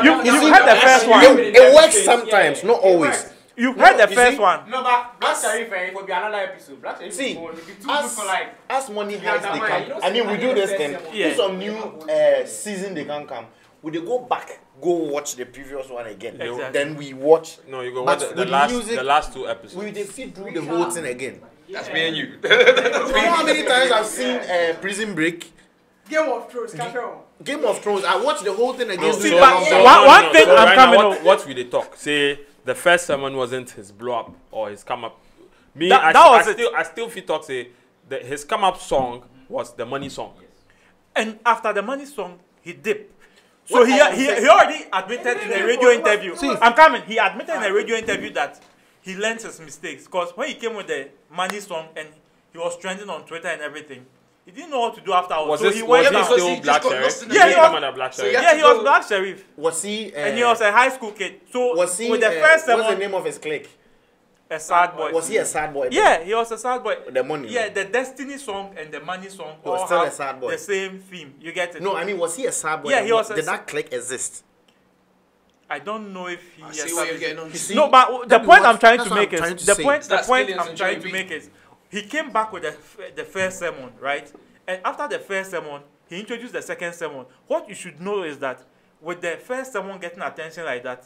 You heard the first one. It works sometimes, not always. You heard the first one. No, but Black Sheriff will be another episode. Black Sheriff See, will be too good for like. as money highs they come. I mean, we do this thing. If some new season they can come, we they go back, go watch the previous one again. Exactly. Then we watch. No, you go But watch with the last 2 episodes. We they feed through the whole thing again. That's me and you. You know how many times I've seen Prison Break, Game of Thrones, Castro. Game of Thrones. I watched the whole thing again. One thing I'm coming up. What will they talk? Say the first sermon wasn't his blow up or his come up. Me, That I was still feel talk say that his come up song was the money song. And after the money song, he dipped. So he already admitted in a radio interview. I'm coming. He admitted in a radio interview that he learns his mistakes. Because when he came with the money song and he was trending on Twitter and everything, he didn't know what to do afterwards. So he went down. Still Black Sheriff? Yeah, he was Black Sheriff. Was he? And he was a high school kid. So was he? With the first what's the name of his clique? A sad boy. Was he a sad boy? Yeah, he was a sad boy. The money. Yeah, the Destiny song and the money song was still a sad boy. The same theme. You get it? No, I mean, was he a sad boy? Yeah, he was. Did that clique exist? I don't know if he. I see what you're getting on. No, but the point I'm trying to make is the point I'm trying to make is he came back with the first sermon, right? And after the first sermon, he introduced the second sermon. What you should know is that with the first sermon getting attention like that,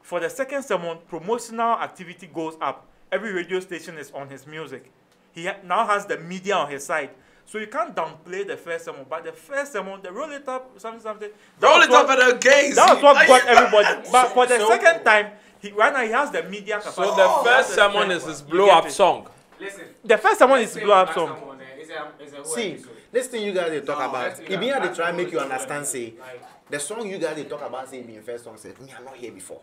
for the second sermon, promotional activity goes up. Every radio station is on his music. He now has the media on his side. So you can't downplay the first sermon. But the first sermon, the roll it up, something. Roll it up at the gays. That was what got everybody. But for the second time, right now he has the media capacity. So the first sermon is his blow-up song. Listen. The first sermon is blow-up song. See, this thing you guys they talk about, Ibia they try and make you understand, say, the song you guys they talk about, say, being first song, say, me are not here before.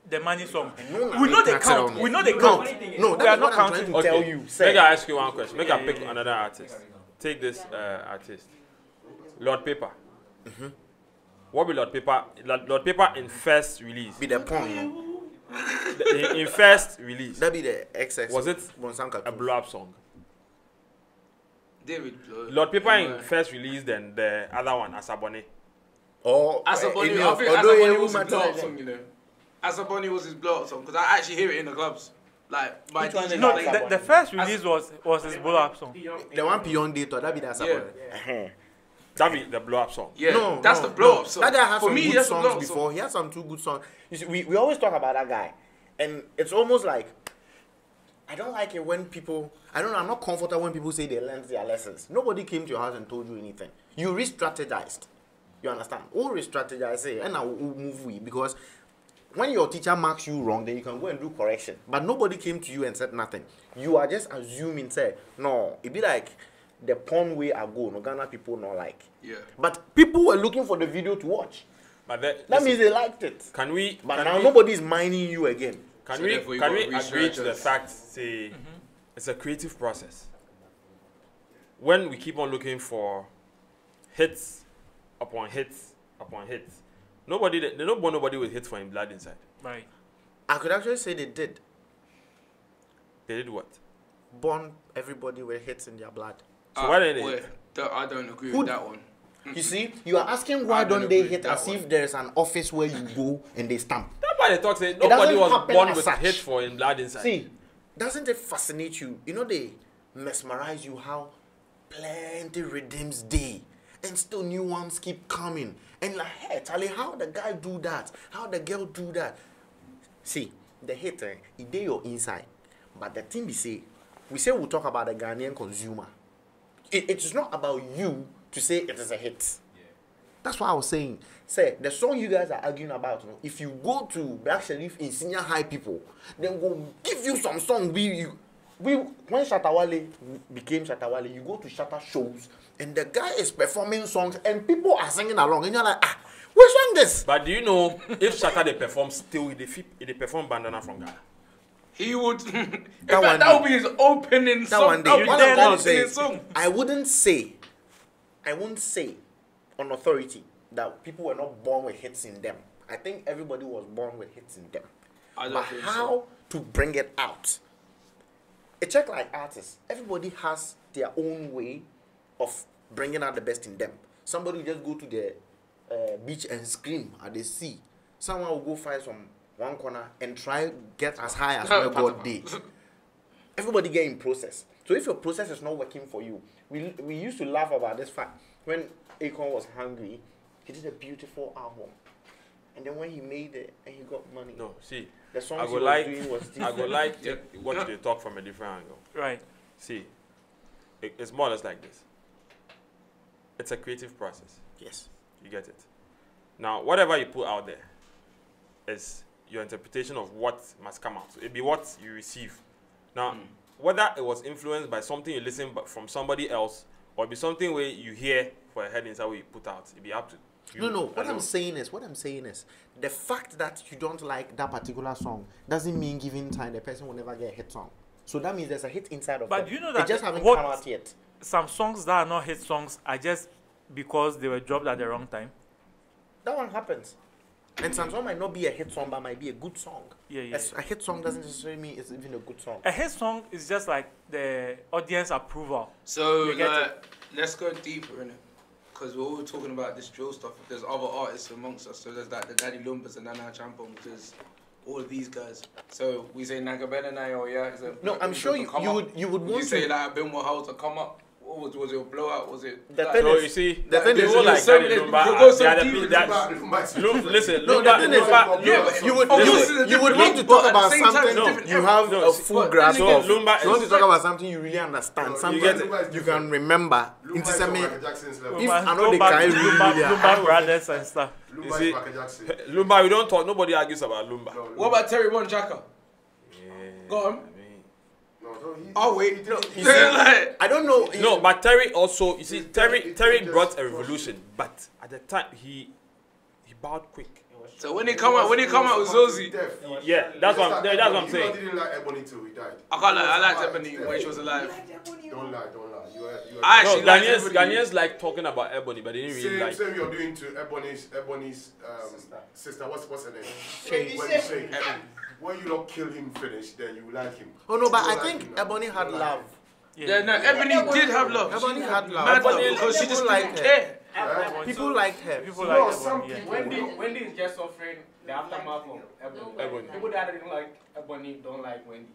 The money song. No, We know they count. We know they count. No, we are that's not what I'm trying counting. to tell you. Make I ask you one question. Make I pick another artist. Take this artist. Lord Paper. What will Lord Paper? Lord Paper in first release. Be the pong, no? In first release. That be the XX. Was it a blow-up song? David. Lord Paper in first release, then the other one, Asabone. Oh, Asabone, I think Asabone was his blow-up song, you know. Asabone was his blow-up song, because I actually hear it in the clubs. Like, my DJ. No, the first release was his blow-up song. The one PYoung did, that be the Asabone. Yeah. That be the blow-up song. Yeah, no, that's the blow-up song. That guy has For some me, good songs before. He has some two good songs. You see, we always talk about that guy. And it's almost like, I don't like it when people, I don't know, I'm not comfortable when people say they learned their lessons. Nobody came to your house and told you anything. You re-strategized. You understand? Who re-strategized, say, and I will move we, because when your teacher marks you wrong, then you can go and do correction. But nobody came to you and said nothing. You are just assuming, say, no, it be like the porn way I go, no Ghana people not like. Yeah. But people were looking for the video to watch. But that means they liked it. Can we? But now nobody is mining you again. Can we agree to the fact, say, it's a creative process? When we keep on looking for hits upon hits upon hits, nobody with hits for him blood inside. Right. I could actually say they did. They did what? Born everybody with hits in their blood. So why didn't they? I don't agree with that one. You see, you are asking why don't they hit as if there's an office where you go and they stamp. That's why they talk, say nobody was born with such. hits for him blood inside. See, doesn't it fascinate you? You know, they mesmerize you how plenty redeems day and still new ones keep coming. And like, hey, Charlie, how the guy do that? How the girl do that? See, the hater, it dey your inside. But the thing we say we'll talk about the Ghanaian consumer. It is not about you to say it is a hit. Yeah. That's what I was saying. Say, the song you guys are arguing about, you know, if you go to Black Sheriff in senior high people, then we'll give you some song. When Shatta Wale became Shatta Wale, you go to Shatta shows, and the guy is performing songs, and people are singing along, and you're like, which one this? But do you know, if Shatta they perform still, they perform Bandana from Ghana? He would. that would be his opening song. I wouldn't say on authority that people were not born with hits in them. I think everybody was born with hits in them. But how to bring it out? A check like artists, everybody has their own way of bringing out the best in them. Somebody will just go to the beach and scream at the sea. Someone will go find some one corner and try get as high as where God did. Everybody get in process. So if your process is not working for you, we used to laugh about this fact. When Akon was hungry, he did a beautiful album. And then when he made it and he got money. No, see, the songs he was doing was different. I would like to watch they talk from a different angle. Right. See, it's more or less like this. It's a creative process. Yes. You get it. Now, whatever you put out there is your interpretation of what must come out. So it'd be what you receive. Now, whether it was influenced by something you listen from somebody else, or it be something where you hear for a head inside where you put out, it'd be up to No. What I'm saying is, the fact that you don't like that particular song doesn't mean giving time the person will never get a hit song. So that means there's a hit inside of But them. you know that they just haven't come out yet. Some songs that are not hit songs are just because they were dropped at the wrong time. That one happens. And some song might not be a hit song, but might be a good song. Yeah. A hit song doesn't necessarily mean it's even a good song. A hit song is just like the audience approval. So let's go deeper in it, because we're all talking about this drill stuff. There's other artists amongst us. So there's like the Daddy Lumbas and Nana Champong. There's all of these guys. So we say Nagabena Nayo, yeah. No, I'm sure you would want you to say like Ben Wahal to come up. What was it a blowout? Was it? The like, thing So is, you see, the thing is, like so Daddy many- Lumba, you go so the other deep people in that- listen, No, Lumba, the thing is, Lumba, yeah, but you would different want to people, talk but at about the same time, something it's different you era. have No, a full but grasp then of. again, Lumba You want to is- talk about something you really understand, something get it. you can remember. Lumba Into is something. Michael Jackson's level. If I know they can't really Lumba brothers and stuff. Lumba You is see- Michael Jackson. Lumba, we don't talk. Nobody argues about Lumba. No, What about Terry One Jacka? Go on. Oh wait, no. Like, I don't know. No, but Terry also, you see, Terry brought a revolution, but at the time he bowed quick. so when he come out with Zozie, Yeah, that's what I'm saying. He didn't like Ebony till he died. I can't lie. I liked Ebony when she was alive. Don't lie. You are I No, actually liked Ebony. Ghanaians like talking about Ebony, but they didn't really like. Same you're doing to Ebony's sister. What's her name? Shay. Shay. When you don't kill him finish, then you like him. Oh no, but You I like think him now. Ebony had You like love. him. Yeah, no, Ebony did have love. Ebony had love. Mad love Ebony- because she just people didn't liked care. Huh? People liked her. People No, like some Ebony, yeah. people. Wendy is just suffering the aftermath of Ebony. People that didn't like Ebony don't like Wendy.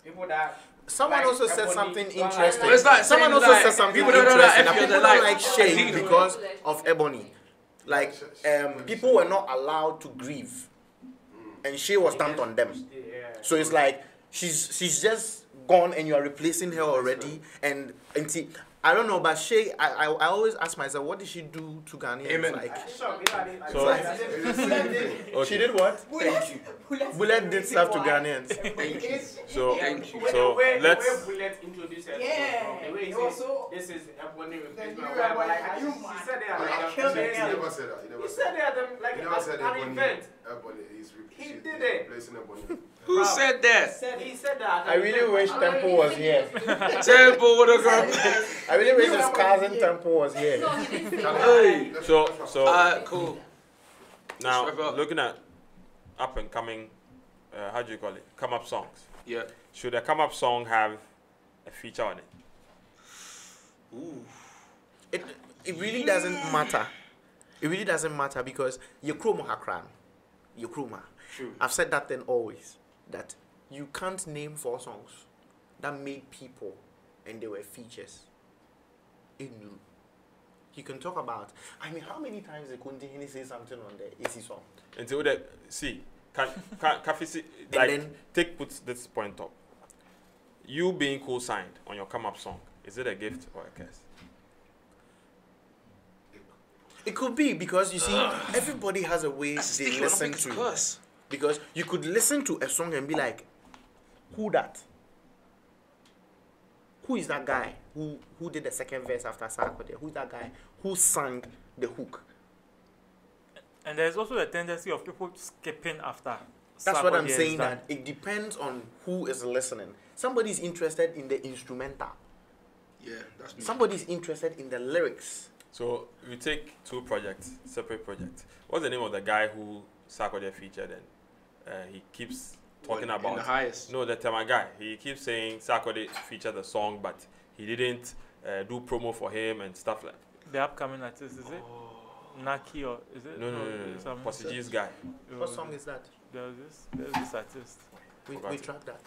People that Someone like also said Ebony something don't like interesting. It's like Someone saying also like, said something people don't like interesting. That Effie, people they don't like like Shay Adina. because of Ebony. Like people were not allowed to grieve, and Shay was dumped on them. So it's like she's just gone, and you are replacing her already. And see, I don't know, but Shay, I always ask myself, what did she do to Ghanaians? Amen. Like, So, she okay. did what? Thank you. Bullet did stuff to Ghanaians. Thank you. So, Thank you. so let's. The way Bullet introduced her, the way he said, this is Ebony replacement. Like, he said that like He never said that. He said that like He never said an Ebony. event. Ebony is He she's did it. replacing Ebony. Who said that? He said that. I really wish Temple was here. Temple would have gone. I really wish his cousin Temple was here. Hey. So Cool. now Let's wrap up. looking at up and coming, how do you call it? Come up songs. Yeah. Should a come up song have a feature on it? Ooh. It really doesn't matter. It really doesn't matter because Yekroma Hakran. Yekroma. True. I've said that then always. That you can't name 4 songs that made people and they were features. You can talk about, I mean, how many times did Kuntihini say something on the AC song? Until the see, can see, And like then- put this point up. You being co-signed on your come up song, is it a gift or a curse? It could be because you see, everybody has a way That's they sticky. I don't listen think it's a to. curse. Because you could listen to a song and be like, who that? Who is that guy who did the second verse after Sarkodie? Who's that guy who sang the hook? And there's also a tendency of people skipping after. That's what I'm Sarkodie is saying, done. that it depends on who is listening. Somebody's interested in the instrumental. Yeah, that's me. Somebody's interested in the lyrics. So we take 2 projects, separate projects. What's the name of the guy who Sarkodie featured and he keeps talking In about the highest. No, the Tema guy. He keeps saying Sarkodie featured the song, but he didn't do promo for him and stuff like. The upcoming artist, is it? Naki or is it? No. some- Portuguese guy. What song is that? There's this artist. We Forgot it. track that.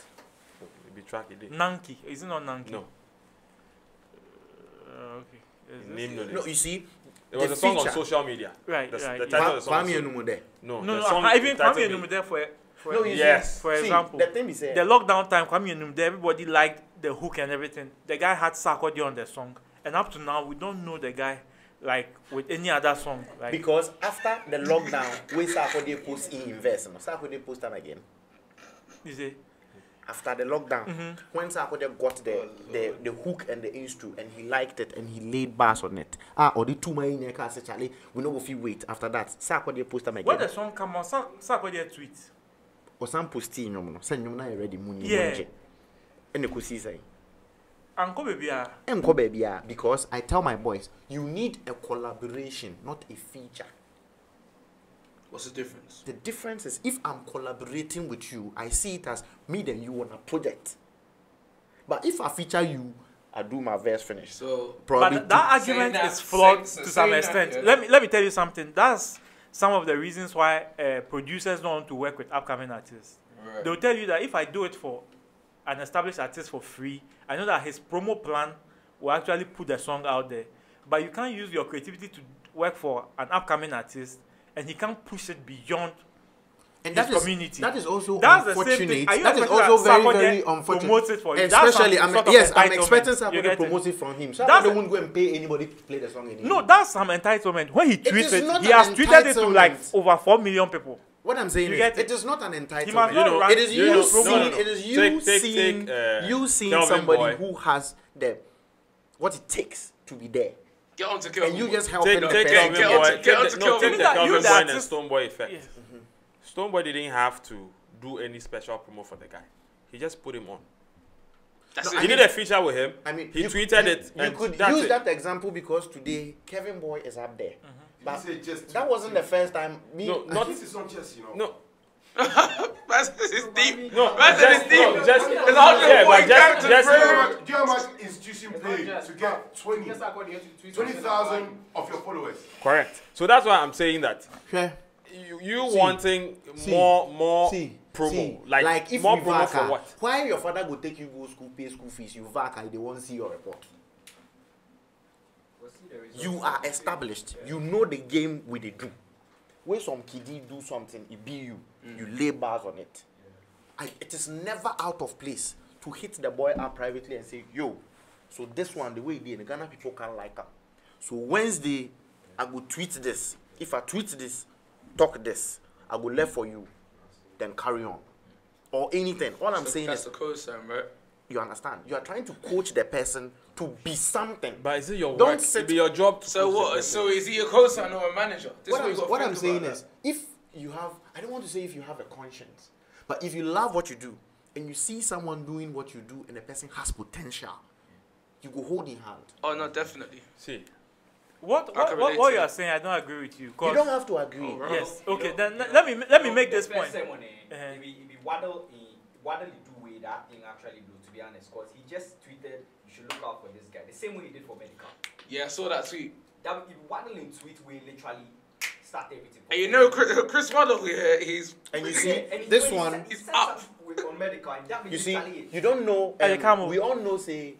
Maybe track it. Nanki. Is it not Nanki? No, Okay. Is name this? no No, name. you see, It was the a song feature- on social media. Right, The right. title yeah. of the song. Kwame was- Enumude. No, No, the no, song. even the title Kwame be- Enumude for No, you Yes. for see, example. the thing is The lockdown time, Kwame Enumude, everybody liked the hook and everything. The guy had Sarkodie on the song, and up to now we don't know the guy like with any other song. Like because after the lockdown, we Sarkodie post in verse, no Sarkodie post time again. you see, after the lockdown, when Sarkodie got the hook and the instru, and he liked it, and he laid bars on it. Or the 2 months in your car, Charlie, we know if you wait. After that, Sarkodie post them again. When the song come on, Sarkodie tweet. Or some posting, no, send you now already money. Yeah. And the Kusi say, Uncle baby, because I tell my boys, you need a collaboration, not a feature. What's the difference? The difference is if I'm collaborating with you, I see it as me and you on a project. But if I feature you, I do my verse finish. So, probably but that argument is flawed to some extent. Yeah. Let me tell you something. That's some of the reasons why producers don't want to work with upcoming artists. Right. They'll tell you that if I do it for an established artist for free, I know that his promo plan will actually put the song out there. But you can't use your creativity to work for an upcoming artist, and he can't push it beyond and his community. That is also That's unfortunate. That is also very unfortunate. Promotes it for you. Especially, I'm expecting someone to promote it from him. So that's I won't go and pay anybody to play the song anymore. No, that's some entitlement. When he tweets it, he has tweeted it to like over 4 million people. What I'm saying is, it is not an entitlement. It is you seeing somebody who has what it takes to be there. Get on to Kelvin. And you just helping the take person. Take the Kelvin Boy and artist. Stonebwoy effect. Yes. Stonebwoy didn't have to do any special promo for the guy. He just put him on. He did a feature with him. I mean, he tweeted it. You could use that example because today Kevin Boy is up there. But that wasn't the first time. No, not this is not just, No. That's deep. No, that's deep. No, just it's 140 characters. Do you know how much institution pay to get 20,000 of your followers? Correct. So that's why I'm saying that. Okay. You wanting more promo, like if more you promo vaka, for what? Why your father go take you go school, pay school fees, you vaka, they won't see your report. You are established. You know the game with the do. When some KiDi do something, it be you. You lay bars on it. It is never out of place to hit the boy up privately and say, yo, so this one, the way he did, the Ghana people can't like him. So Wednesday, I will tweet this. If I tweet this, talk this, I will left for you, then carry on. Or anything. All I'm saying that's is... That's the co-sign, right? You understand? You are trying to coach the person to be something. But is it your work? It be your job to so what? So is he a co-sign or a manager? What I'm saying is, if you have, I don't want to say if you have a conscience, but if you love what you do and you see someone doing what you do and the person has potential, you go hold in hand. Oh no, definitely. See, what you are saying, I don't agree with you. You don't have to agree. Oh, yes. Okay. Then let me make this point. That thing actually blew, to be honest, because he just tweeted, you should look out for this guy. The same way he did for Medical. Yeah, I saw that tweet. That if Waddling tweet will literally start everything. And you know, Chris Waddle here, he's... And you see, this one... He's up. On Medical, and that you see, you don't know... we all know, say,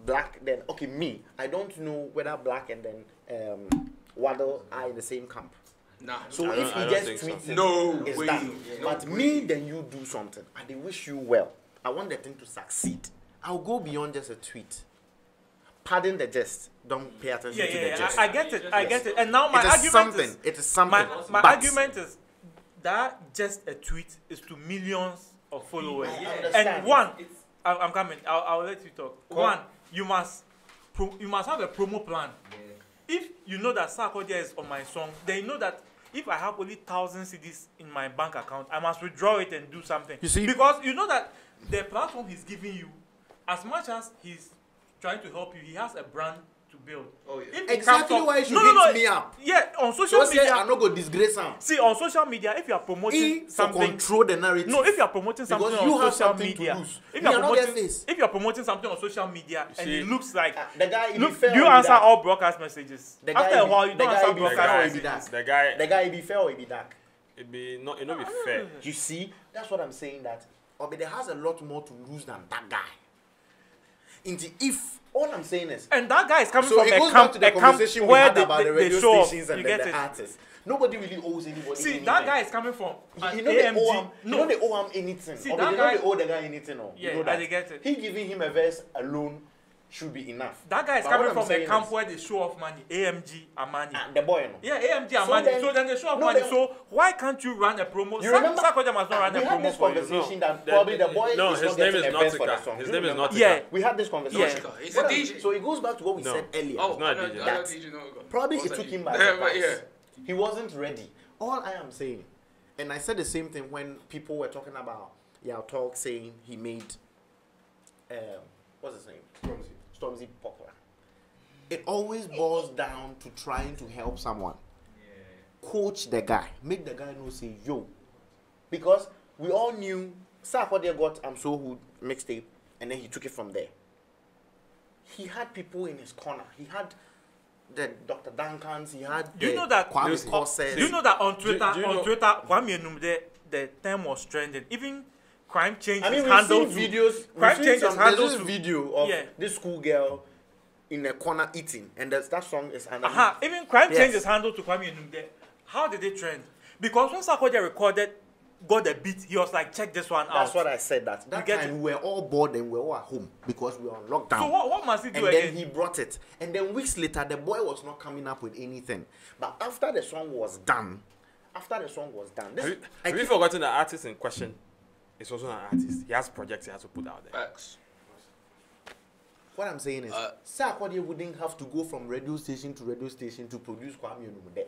Black, then... Okay, me, I don't know whether Black and then Waddle are in the same camp. Nah. So if he just tweets it, it's done. But me, then you do something. And they wish you well. I want the thing to succeed. I'll go beyond just a tweet. Pardon the jest. Don't pay attention to the jest. I get it. And now my argument is something. My argument is that just a tweet is to millions of followers. And one, I'm coming. I'll let you talk. One, you must have a promo plan. If you know that Sarkodie is on my song, then you know that if I have only 1,000 CDs in my bank account, I must withdraw it and do something. You see? Because you know that the platform he's giving you, as much as he's trying to help you, he has a brand to build. Oh, yeah. Exactly why you should hit me up. Yeah, on social media. I'm not going to disgrace him. See, on social media, if you are promoting something... control the narrative. No, if you are promoting something on social media... If you are promoting something on social media and it looks like... the guy, do you answer all broadcast messages? After a while, you don't answer broadcast messages. The guy, it be fair or it be dark? It not be fair. You see, that's what I'm saying, that Obede has a lot more to lose than that guy. All I'm saying is, and that guy is coming from a camp where the radio stations and the artists. Nobody really owes anybody. See, anything. That guy is coming from you know they owe him anything. See, that guy, they owe the guy anything. Yeah, you know that. I get it. He giving him a verse alone should be enough. That guy is But coming what I'm from a saying camp is- where they show off money. AMG, Amani. The boy, no. Yeah, AMG, So Amani. then- So then they show off no, money. then- So why can't you run a promo? You remember- Sarkodie must not run a We had promo this for you. conversation that The- probably the boy no, is his not name getting is a best for Nautica. the song. His Do you name is remember? Nautica. Yeah. We had this conversation. Yeah. He's a What I'm- DJ. So it goes back to what we No. said earlier. Oh, not a I know, DJ. I know That DJ Nautica. Probably What's it that took him DJ? by Yeah, surprise. but yeah. He wasn't ready. All I am saying, and I said the same thing when people were talking about Yao Talk saying he made, what's his name? Stormzy popular. It always boils down to trying to help someone. Coach the guy. Make the guy know, say, yo. Because we all knew Sarkodie got I'm So Hood mixtape, and then he took it from there. He had people in his corner. He had the Dr. Duncans. He had Do you the know that? Kwame's Horses. Do you know that on Twitter? do you On know- Twitter, Kwame Enumde, the term was trending. Even Crime changed I mean, his we've handle seen to videos. Crime We've seen changed his some, handle there's this to video of Yeah. this schoolgirl in a corner eating, and that song is underneath. Even Crime Yes. changed his handle to Kwame Enumde. How did it trend? Because when Sarkodie recorded, got the beat, he was like, check this one That's out. what I said. That get time it? we were all bored and we were all at home because we were on lockdown. So what must he do and again? then he brought it. And then weeks later, the boy was not coming up with anything. But after the song was done, this, Have you forgotten the artist in question is also an artist? He has projects he has to put out there. Facts. what I'm saying is, Sarkodie wouldn't have to go from radio station to radio station to produce Kuami Eugene.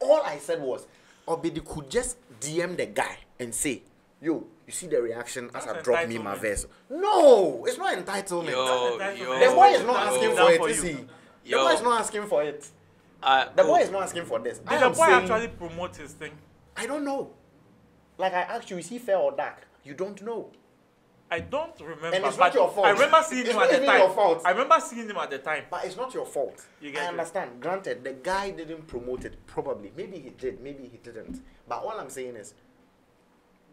All I said was, Obidi could just DM the guy and say, yo, you see the reaction as I drop me my entitlement. verse. No, it's not entitlement. The boy is not asking for it, is he? The boy is not asking for it. The boy is not asking for this. Did the boy actually promote his thing? I don't know. Like I asked you, is he fair or dark? You don't know. I don't remember. And it's but not your fault. I remember seeing It's him not at the even time. your fault. I remember seeing him at the time. But it's not your fault. You get I it. understand. Granted, the guy didn't promote it. Probably. Maybe he did. Maybe he didn't. But all I'm saying is,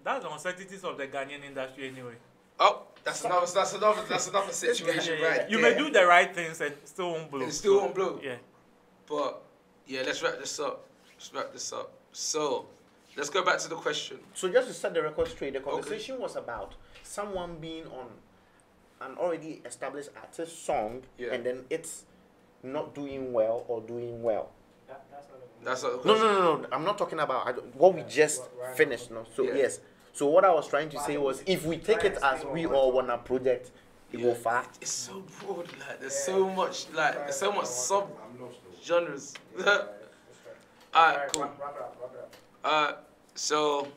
That's the uncertainties of the Ghanaian industry anyway. Oh, that's another situation right You there. may do the right things and still won't blow. It still won't blow. Yeah. But yeah, let's wrap this up. So let's go back to the question. so just to set the record straight, the conversation was about someone being on an already established artist song, Yeah. and then it's not doing well or doing well. That's not the question. No. I'm not talking about what we just finished. No. So Yeah. yes. So what I was trying to say was, if we take it as we all want a project, it will far. It's so broad. Like there's so much sub genres. Alright, cool. So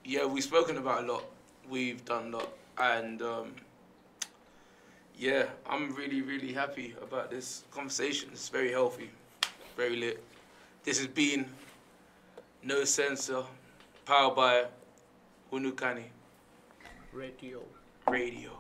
yeah, we've spoken about a lot. We've done a lot, and yeah, I'm really happy about this conversation. It's very healthy, very lit. This has been No Censor, powered by Hunukani Radio. Radio.